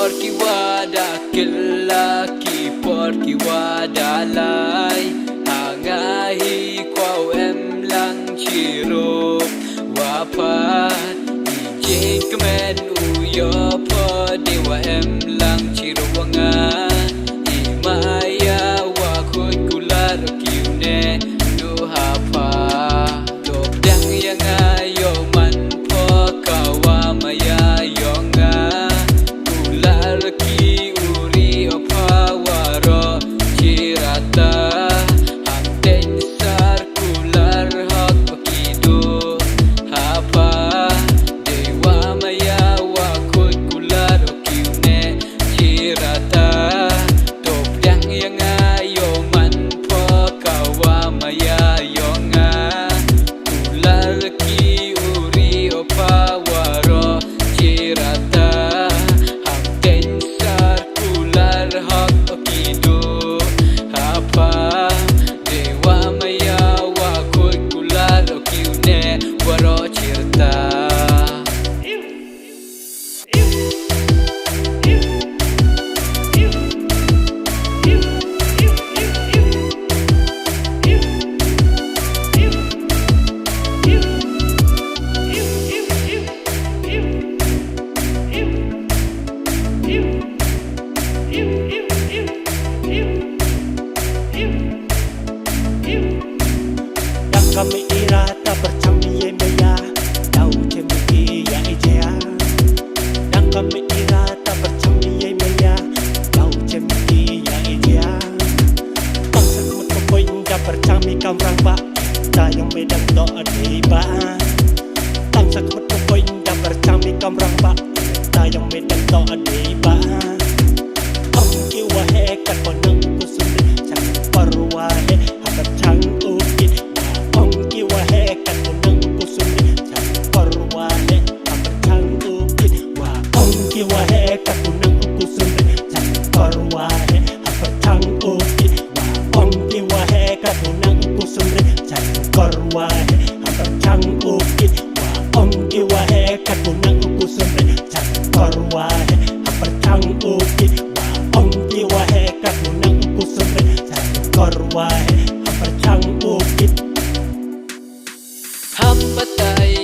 porki wada kelaki porki wada lai hangahi kwau em lang chirop wapat ijing kemen uyo po dewa em lang chirop wanga imaya wakut kular kiune do hapa dok dang yang ayo man po kawa maya yonga kular ki uri opa waro chirata hamten sar kular hak pakido hapa dewa maya wakut kular kiune chirata dok dang yang ayo man po kawa maya yonga kular ki uri opa waro chirata hamten sar kular hak pakido hapa dewa maya wakut kular kiune waro chirata Kami irata bercamiye meya Dau cemiki ya ijea Dan kami irata bercamiye meya Dau cemiki ya ijea Bangsa kutukoy inda bercami kamrang ba Dayang medang do adiba Bangsa kutukoy inda bercami kamrang ba Dayang medang do adiba Om kiwahe kakonang kusuri Cang parwahe hakat cang ukit Korwahe hampir cang ukit wa ongki wahe katunang kusumre cang korwahe hampir cang ukit wa ongki wahe katunang kusumre cang korwahe hampir cang ukit hambatai